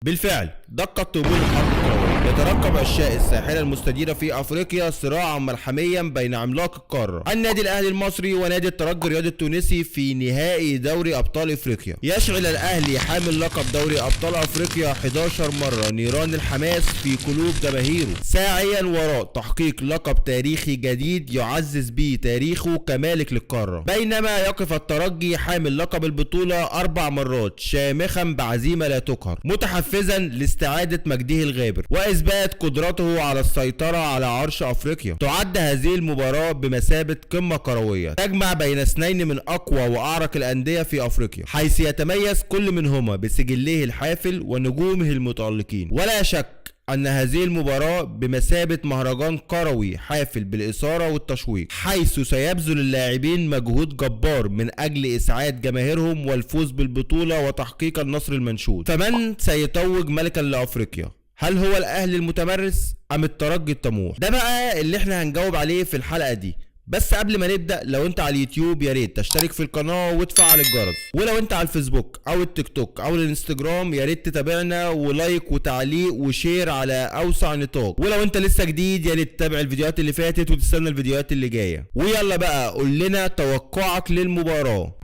بالفعل دقت طبول الحرب الكروية. يترقب عشاق الساحرة المستديرة في افريقيا صراعا ملحميا بين عملاق القارة النادي الاهلي المصري ونادي الترجي الرياضي التونسي في نهائي دوري ابطال افريقيا. يشعل الاهلي حامل لقب دوري ابطال افريقيا 11 مرة نيران الحماس في قلوب جماهيره، ساعيا وراء تحقيق لقب تاريخي جديد يعزز به تاريخه كمالك للقارة، بينما يقف الترجي حامل لقب البطولة 4 مرات شامخا بعزيمة لا تقهر، متحفزا لاستعادة مجده الغابر واثبات قدرته على السيطرة على عرش افريقيا. تعد هذه المباراة بمثابة قمة كروية تجمع بين اثنين من اقوى واعرق الاندية في افريقيا، حيث يتميز كل منهما بسجله الحافل ونجومه المتألقين. ولا شك أن هذه المباراة بمثابة مهرجان كروي حافل بالإثارة والتشويق، حيث سيبذل اللاعبين مجهود جبار من أجل إسعاد جماهيرهم والفوز بالبطولة وتحقيق النصر المنشود. فمن سيتوج ملكا لأفريقيا؟ هل هو الأهلي المتمرس أم الترجي الطموح؟ ده بقى اللي احنا هنجاوب عليه في الحلقة دي. بس قبل ما نبدأ، لو انت على اليوتيوب يا ريت تشترك في القناة وتفعل الجرس، ولو انت على الفيسبوك او التيك توك او الانستجرام يا ريت تتابعنا ولايك وتعليق وشير على اوسع نطاق، ولو انت لسه جديد يا ريت تتابع الفيديوهات اللي فاتت وتستنى الفيديوهات اللي جاية. ويلا بقى قول لنا توقعك للمباراة.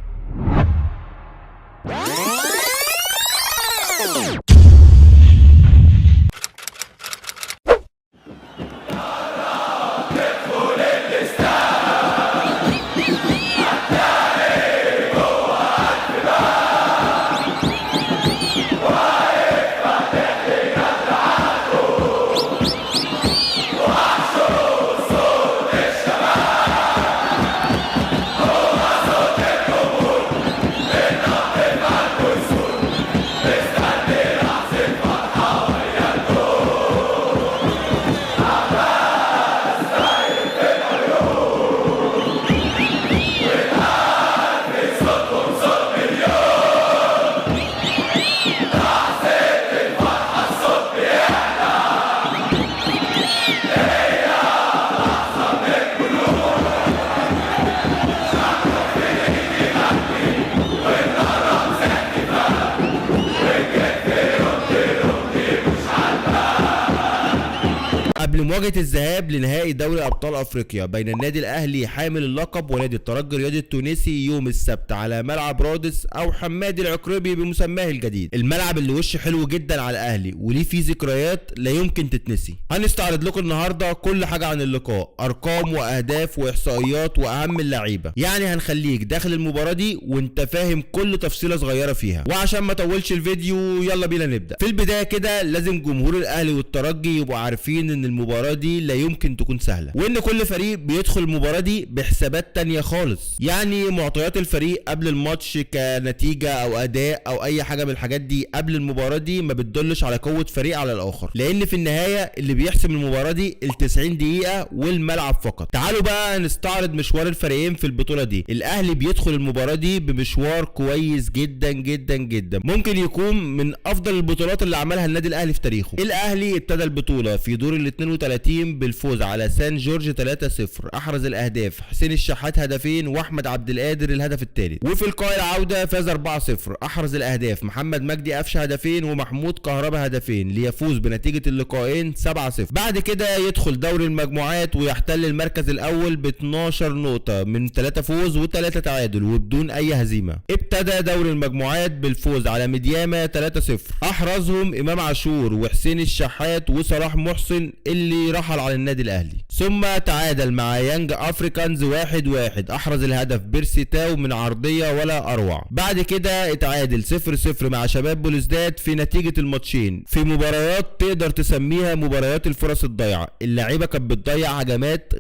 قبل مواجهة الذهاب لنهائي دوري ابطال افريقيا بين النادي الاهلي حامل اللقب ونادي الترجي الرياضي التونسي يوم السبت على ملعب رادس او حمادي العقربي بمسماه الجديد، الملعب اللي وش حلو جدا على الاهلي وليه فيه ذكريات لا يمكن تتنسي. هنستعرض لكم النهارده كل حاجة عن اللقاء، ارقام واهداف واحصائيات واهم اللعيبة، يعني هنخليك داخل المباراة دي وانت فاهم كل تفصيلة صغيرة فيها. وعشان ما اطولش الفيديو يلا بينا نبدأ. في البداية كده لازم جمهور الاهلي والترجي يبقوا عارفين ان المباراة دي لا يمكن تكون سهلة، وان كل فريق بيدخل المباراة دي بحسابات تانية خالص. يعني معطيات الفريق قبل الماتش كنتيجة او اداء او اي حاجة من الحاجات دي قبل المباراة دي ما بتدلش على قوة فريق على الاخر، لان في النهاية اللي بيحسم المباراة دي ال90 دقيقة والملعب فقط. تعالوا بقى نستعرض مشوار الفريقين في البطولة دي. الاهلي بيدخل المباراة دي بمشوار كويس جدا جدا جدا، ممكن يكون من افضل البطولات اللي عملها النادي الاهلي في تاريخه. الاهلي ابتدى البطولة في دور ال 32 بالفوز على سان جورج 3-0، احرز الاهداف حسين الشحات هدفين واحمد عبد القادر الهدف الثالث. وفي لقاء العودة فاز 4-0، احرز الاهداف محمد مجدي قفشه هدفين ومحمود كهربا هدفين ليفوز بنتيجة اللقاءين 7-0. بعد كده يدخل دوري المجموعات ويحتل المركز الاول ب 12 نقطة من 3 فوز و3 تعادل وبدون اي هزيمة. ابتدى دوري المجموعات بالفوز على ميدياما 3-0، احرزهم امام عاشور وحسين الشحات وصلاح محسن اللي رحل على النادي الاهلي. ثم تعادل مع يانج افريكانز 1-1، احرز الهدف بيرسي تاو من عرضية ولا اروع. بعد كده اتعادل 0-0 مع شباب بلوزداد في نتيجة الماتشين في مباريات تقدر تسميها مباريات الفرص الضايعة، اللعيبة كانت بتضيع هجمات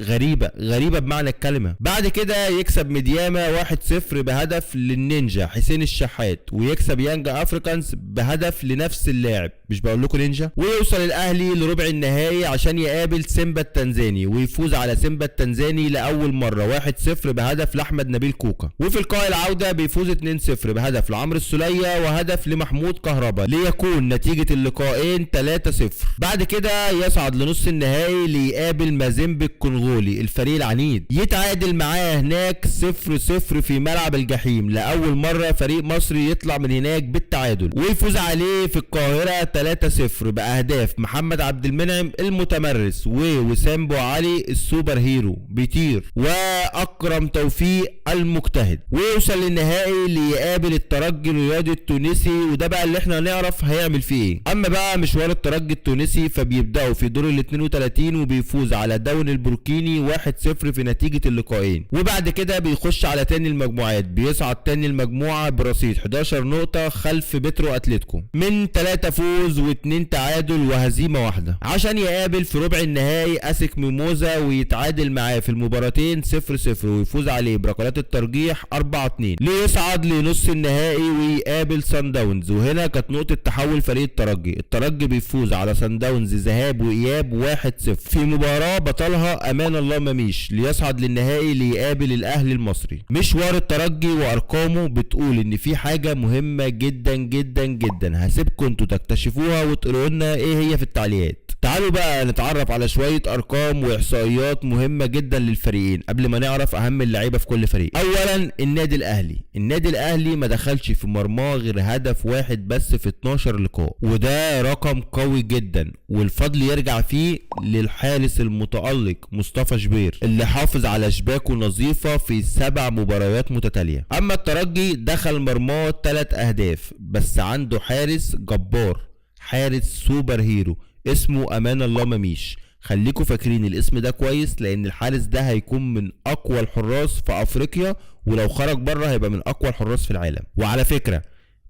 غريبة بمعنى الكلمة. بعد كده يكسب ميدياما 1-0 بهدف للنينجا حسين الشحات، ويكسب يانج افريكانز بهدف لنفس اللاعب، مش بقول لكم نينجا. ويوصل الاهلي لربع النهائي عشان يقابل سيمبا التنزاني التاني ويفوز على سيمبا التنزاني لاول مره 1-0 بهدف لاحمد نبيل كوكا. وفي لقاء العوده بيفوز 2-0 بهدف لعمرو السوليه وهدف لمحمود كهربا ليكون نتيجه اللقاءين 3-0. بعد كده يصعد لنص النهائي ليقابل مازيمبي الكونغولي الفريق العنيد، يتعادل معاه هناك 0-0 في ملعب الجحيم، لاول مره فريق مصري يطلع من هناك بالتعادل، ويفوز عليه في القاهره 3-0 باهداف محمد عبد المنعم المتمرس ووسام ابو علي السوبر هيرو بيطير واكرم توفيق المجتهد، ويوصل للنهائي ليقابل الترجي الرياضي التونسي. وده بقى اللي احنا هنعرف هيعمل فيه ايه. اما بقى مشوار الترجي التونسي فبيبداوا في دور ال 32 وبيفوز على داون البوركيني 1-0 في نتيجه اللقاءين، وبعد كده بيخش على تاني المجموعات، بيصعد تاني المجموعه برصيد 11 نقطه خلف بترو اتلتيكو من 3 فوز و2 تعادل وهزيمه واحده، عشان يقابل في ربع النهائي اسك ميموزا ويتعادل معاه في المباراتين 0-0 ويفوز عليه بركلات الترجيح 4-2 ليصعد لنص النهائي ويقابل سان داونز. وهنا كانت نقطه تحول فريق الترجي بيفوز على سان داونز ذهاب واياب 1-0 في مباراه بطلها امان الله مميش ليصعد للنهائي ليقابل الاهلي المصري. مشوار الترجي وارقامه بتقول ان في حاجه مهمه جدا جدا جدا، هسيبكم انتوا تكتشفوها وتقولوا لنا ايه هي في التعليقات. تعالوا بقى نتعرف على شويه ارقام واحصائيات مهمه جدا للفريقين قبل ما نعرف اهم اللعيبه في كل فريق. اولا النادي الاهلي ما دخلش في مرماه غير هدف واحد بس في 12 لقاء، وده رقم قوي جدا، والفضل يرجع فيه للحارس المتألق مصطفى شبير اللي حافظ على شباكه نظيفه في 7 مباريات متتاليه. اما الترجي دخل مرماه 3 اهداف بس عنده حارس جبار، حارس سوبر هيرو اسمه امان الله مميش. خليكوا فاكرين الاسم ده كويس لان الحارس ده هيكون من اقوى الحراس في افريقيا، ولو خرج بره هيبقى من اقوى الحراس في العالم. وعلى فكرة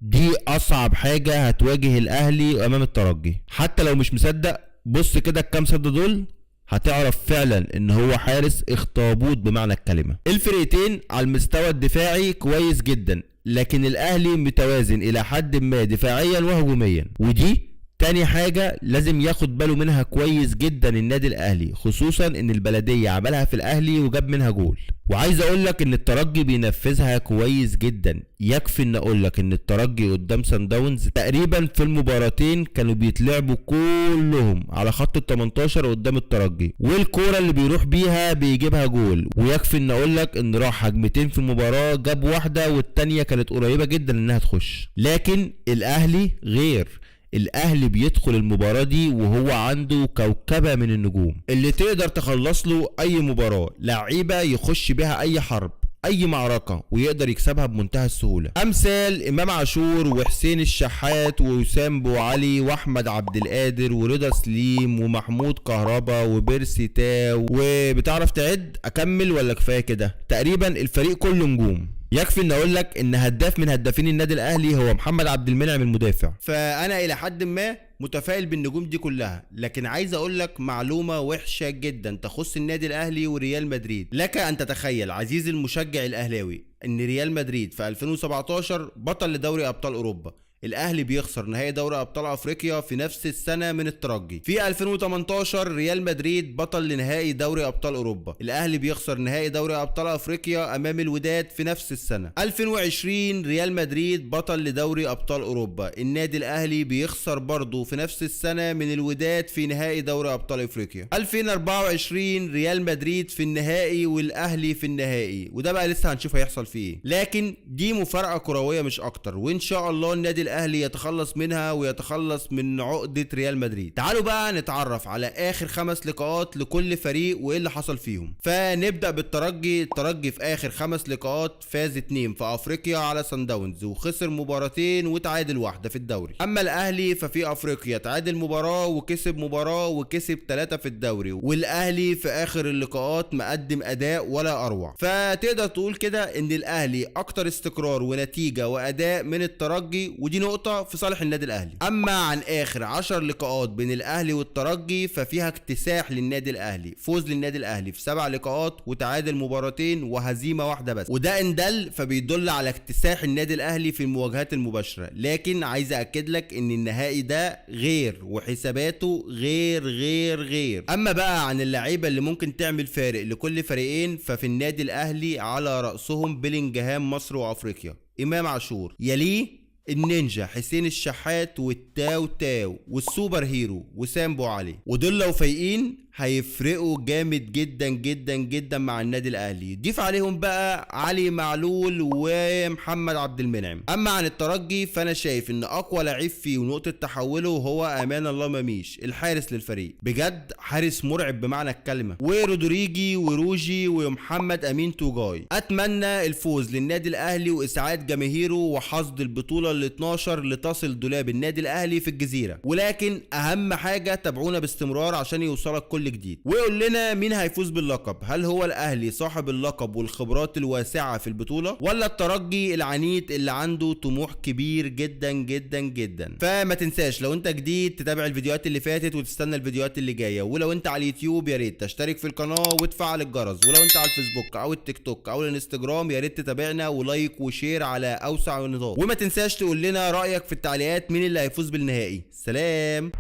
دي اصعب حاجة هتواجه الاهلي امام الترجي، حتى لو مش مصدق بص كده الكام صد دول هتعرف فعلا ان هو حارس اخطبوط بمعنى الكلمة. الفرقتين على المستوى الدفاعي كويس جدا، لكن الاهلي متوازن الى حد ما دفاعيا وهجوميا، ودي تاني حاجة لازم ياخد باله منها كويس جدا النادي الاهلي، خصوصا ان البلدية عملها في الاهلي وجاب منها جول. وعايز اقولك ان الترجي بينفذها كويس جدا، يكفي ان اقولك ان الترجي قدام سان داونز تقريبا في المباراتين كانوا بيتلعبوا كلهم على خط ال 18 قدام الترجي، والكورة اللي بيروح بيها بيجيبها جول. ويكفي ان اقولك ان راح هجمتين في المباراة جاب واحدة والتانية كانت قريبة جدا انها تخش. لكن الاهلي غير، الاهلي بيدخل المباراة دي وهو عنده كوكبة من النجوم اللي تقدر تخلص له اي مباراة، لعيبة يخش بها اي حرب اي معركة ويقدر يكسبها بمنتهى السهولة، امثال امام عاشور وحسين الشحات ووسام ابو علي واحمد عبد القادر ورضا سليم ومحمود كهربا وبيرسي تاو. وبتعرف تعد؟ اكمل ولا كفاية كده؟ تقريبا الفريق كله نجوم. يكفي ان اقول لك ان هداف من هدافين النادي الاهلي هو محمد عبد المنعم المدافع، فانا الى حد ما متفائل بالنجوم دي كلها. لكن عايز اقول لك معلومه وحشه جدا تخص النادي الاهلي وريال مدريد. لك ان تتخيل عزيزي المشجع الاهلاوي ان ريال مدريد في 2017 بطل لدوري ابطال اوروبا، الاهلي بيخسر نهائي دوري ابطال افريقيا في نفس السنه من الترجي. في 2018 ريال مدريد بطل لنهائي دوري ابطال اوروبا، الاهلي بيخسر نهائي دوري ابطال افريقيا امام الوداد في نفس السنه. 2020 ريال مدريد بطل لدوري ابطال اوروبا، النادي الاهلي بيخسر برضه في نفس السنه من الوداد في نهائي دوري ابطال افريقيا. 2024 ريال مدريد في النهائي والاهلي في النهائي، وده بقى لسه هنشوف هيحصل فيه ايه، لكن دي مفارقه كرويه مش اكتر، وان شاء الله النادي الاهلي يتخلص منها ويتخلص من عقدة ريال مدريد. تعالوا بقى نتعرف على اخر 5 لقاءات لكل فريق وايه اللي حصل فيهم. فنبدأ بالترجي. الترجي في اخر 5 لقاءات فاز 2 في افريقيا على سان داونز وخسر مباراتين وتعادل واحدة في الدوري. اما الاهلي ففي افريقيا تعادل مباراة وكسب مباراة وكسب 3 في الدوري، والاهلي في اخر اللقاءات مقدم اداء ولا اروع. فتقدر تقول كده ان الاهلي اكتر استقرار ونتيجة واداء من الترجي، ودي نقطة في صالح النادي الاهلي. اما عن اخر 10 لقاءات بين الاهلي والترجي ففيها اكتساح للنادي الاهلي، فوز للنادي الاهلي في 7 لقاءات وتعادل مباراتين وهزيمة واحدة بس، وده ان دل فبيدل على اكتساح النادي الاهلي في المواجهات المباشرة. لكن عايز اكد لك ان النهائي ده غير وحساباته غير. اما بقى عن اللعيبة اللي ممكن تعمل فارق لكل فريقين ففي النادي الاهلي على رأسهم بلينجهام مصر وافريقيا امام عاشور، يليه النينجا حسين الشحات والتاو تاو والسوبر هيرو وسام ابو علي، ودول لو فايقين هيفرقوا جامد جدا مع النادي الاهلي. ضيف عليهم بقى علي معلول ومحمد عبد المنعم. اما عن الترجي فانا شايف ان اقوى لعيب فيه ونقطه تحوله هو امان الله مميش الحارس للفريق، بجد حارس مرعب بمعنى الكلمه، ورودريجي وروجي ومحمد امين توجاي. اتمنى الفوز للنادي الاهلي واسعاد جماهيره وحصد البطوله ال 12 لتصل دولاب النادي الاهلي في الجزيره، ولكن اهم حاجه تابعونا باستمرار عشان يوصلك كل جديد. ويقول لنا مين هيفوز باللقب، هل هو الاهلي صاحب اللقب والخبرات الواسعه في البطوله، ولا الترجي العنيد اللي عنده طموح كبير جدا. فما تنساش لو انت جديد تتابع الفيديوهات اللي فاتت وتستنى الفيديوهات اللي جايه، ولو انت على اليوتيوب يا ريت تشترك في القناه وتفعل الجرس، ولو انت على الفيسبوك او التيك توك او الانستجرام يا ريت تتابعنا ولايك وشير على اوسع النطاق، وما تنساش تقول لنا رايك في التعليقات مين اللي هيفوز بالنهائي. سلام.